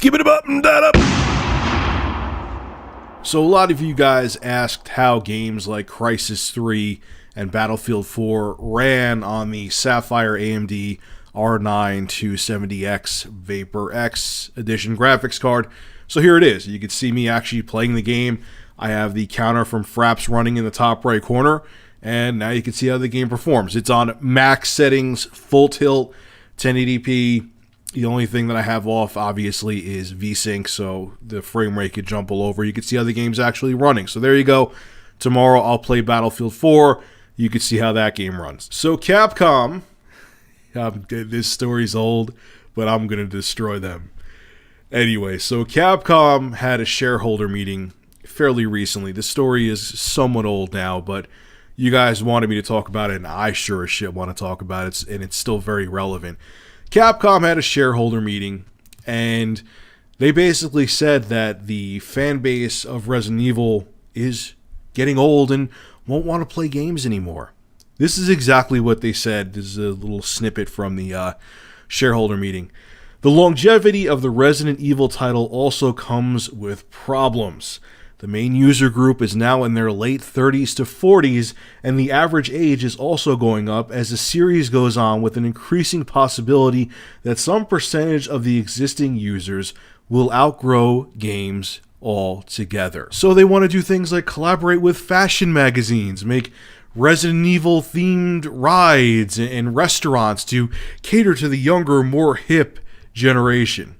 Skip it up and that up. So a lot of you guys asked how games like Crysis 3 and Battlefield 4 ran on the Sapphire AMD R9 270X Vapor X Edition graphics card. So here it is. You can see me actually playing the game. I have the counter from Fraps running in the top right corner, and now you can see how the game performs. It's on max settings, full tilt, 1080p. The only thing that I have off, obviously, is VSync, so the frame rate could jump all over. You can see how the game's actually running. So there you go. Tomorrow I'll play Battlefield 4. You can see how that game runs. So Capcom, this story's old, but I'm going to destroy them. Anyway, so Capcom had a shareholder meeting fairly recently. The story is somewhat old now, but you guys wanted me to talk about it, and I sure as shit want to talk about it, and it's still very relevant. Capcom had a shareholder meeting, and they basically said that the fan base of Resident Evil is getting old and won't want to play games anymore. This is exactly what they said. This is a little snippet from the shareholder meeting. The longevity of the Resident Evil title also comes with problems. The main user group is now in their late 30s to 40s, and the average age is also going up as the series goes on, with an increasing possibility that some percentage of the existing users will outgrow games altogether. So they want to do things like collaborate with fashion magazines, make Resident Evil themed rides and restaurants to cater to the younger, more hip generation.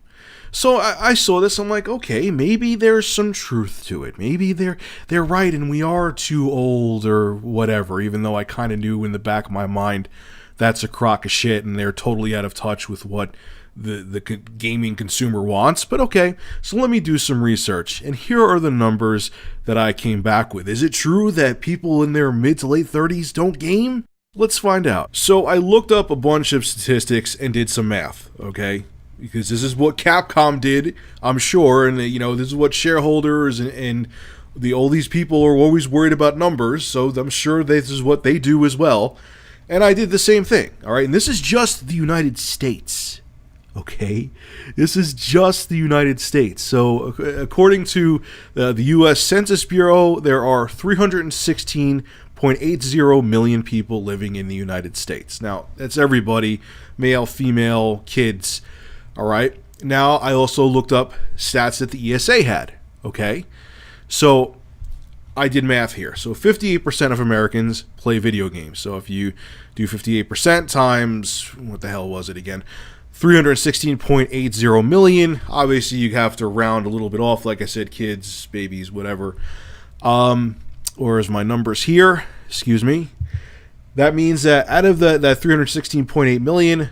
So I saw this, I'm like, okay, maybe there's some truth to it. Maybe they're right and we are too old or whatever, even though I kind of knew in the back of my mind that's a crock of shit and they're totally out of touch with what the gaming consumer wants. But okay, so let me do some research. And here are the numbers that I came back with. Is it true that people in their mid to late 30s don't game? Let's find out. So I looked up a bunch of statistics and did some math, okay? Because this is what Capcom did, I'm sure, and this is what shareholders and all these people are always worried about numbers, so I'm sure this is what they do as well. And I did the same thing, all right? And this is just the United States, okay? This is just the United States. So according to the U.S. Census Bureau, there are 316.80 million people living in the United States. Now, that's everybody, male, female, kids. All right. Now, I also looked up stats that the ESA had. Okay. So I did math here. So 58% of Americans play video games. So if you do 58% times, what the hell was it again? 316.80 million. Obviously, you have to round a little bit off. Like I said, kids, babies, whatever. Or as my numbers here, excuse me. That means that out of that 316.8 million,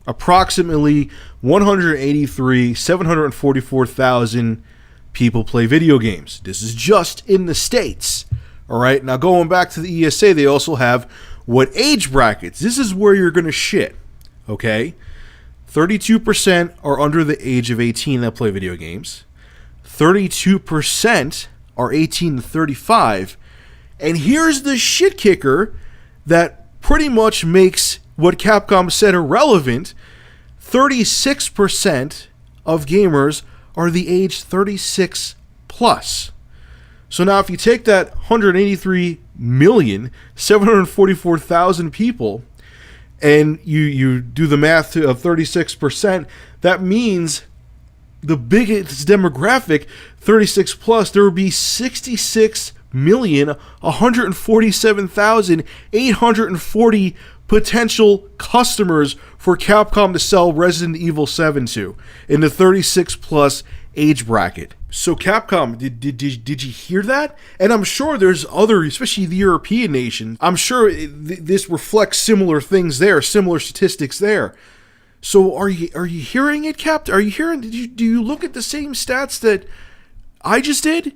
approximately 744,000 people play video games. This is just in the States. All right. Now, going back to the ESA, they also have what age brackets. This is where you're going to shit. Okay. 32% are under the age of 18 that play video games. 32% are 18 to 35. And here's the shit kicker that pretty much makes what Capcom said irrelevant. 36% of gamers are the age 36 plus. So now if you take that 183,744,000 people and you do the math of 36%, that means the biggest demographic, 36 plus, there would be 66,147,840 potential customers for Capcom to sell Resident Evil 7 to in the 36 plus age bracket. So Capcom, did you hear that? And I'm sure there's other, especially the European nations, I'm sure this reflects similar things there, similar statistics there. So are you hearing it, Cap? Are you hearing? Do you look at the same stats that I just did?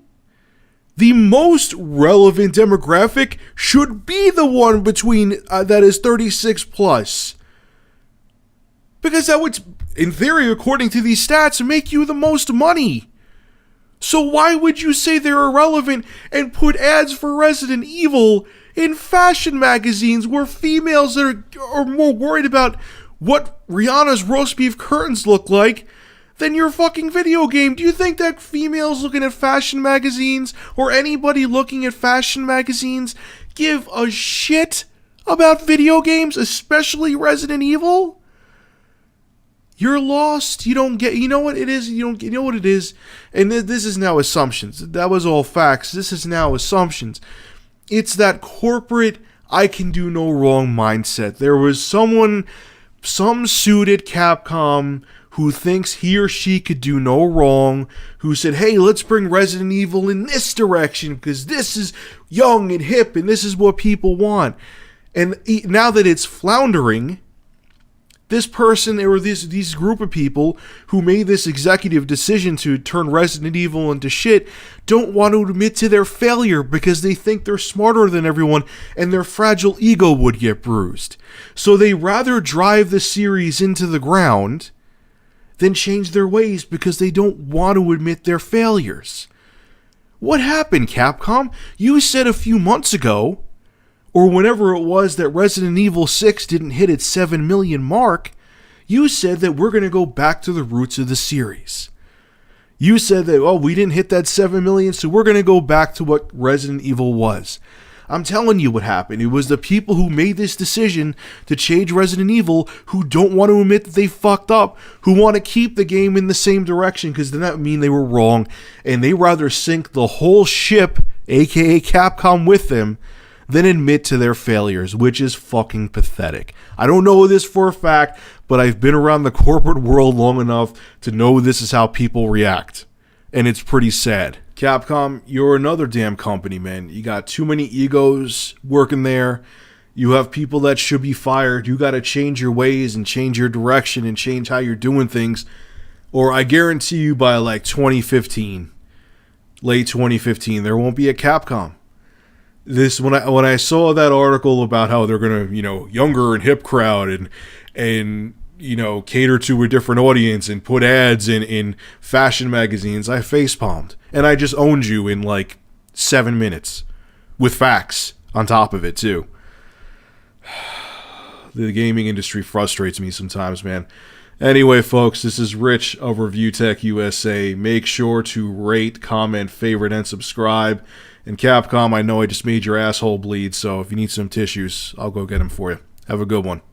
The most relevant demographic should be the one between that is 36 plus. Because that would, in theory, according to these stats, make you the most money. So why would you say they're irrelevant and put ads for Resident Evil in fashion magazines where females are more worried about what Rihanna's roast beef curtains look like than your fucking video game. Do you think that females looking at fashion magazines or anybody looking at fashion magazines give a shit about video games, especially Resident Evil? You're lost. You don't get. You know what it is. You know what it is. And this is now assumptions. That was all facts. This is now assumptions. It's that corporate I can do no wrong mindset. There was some suit at Capcom who thinks he or she could do no wrong, who said, hey, let's bring Resident Evil in this direction because this is young and hip and this is what people want. And now that it's floundering, this person or these group of people who made this executive decision to turn Resident Evil into shit don't want to admit to their failure because they think they're smarter than everyone and their fragile ego would get bruised. So they rather drive the series into the ground than change their ways because they don't want to admit their failures. What happened, Capcom? You said a few months ago, or whenever it was that Resident Evil 6 didn't hit its 7 million mark, you said that we're going to go back to the roots of the series. You said that, oh, we didn't hit that 7 million, so we're going to go back to what Resident Evil was. I'm telling you what happened. It was the people who made this decision to change Resident Evil who don't want to admit that they fucked up, who want to keep the game in the same direction because then that would mean they were wrong, and they rather sink the whole ship, aka Capcom, with them than admit to their failures, which is fucking pathetic. I don't know this for a fact, but I've been around the corporate world long enough to know this is how people react. And it's pretty sad. Capcom, you're another damn company, man. You got too many egos working there. You have people that should be fired. You got to change your ways and change your direction and change how you're doing things. Or I guarantee you by like 2015, late 2015, there won't be a Capcom. When I saw that article about how they're gonna, younger and hip crowd and cater to a different audience and put ads in fashion magazines, I facepalmed. And I just owned you in like 7 minutes with facts on top of it too. The gaming industry frustrates me sometimes, man. Anyway, folks, this is Rich of Review Tech USA. Make sure to rate, comment, favorite, and subscribe. And Capcom, I know I just made your asshole bleed, so if you need some tissues, I'll go get them for you. Have a good one.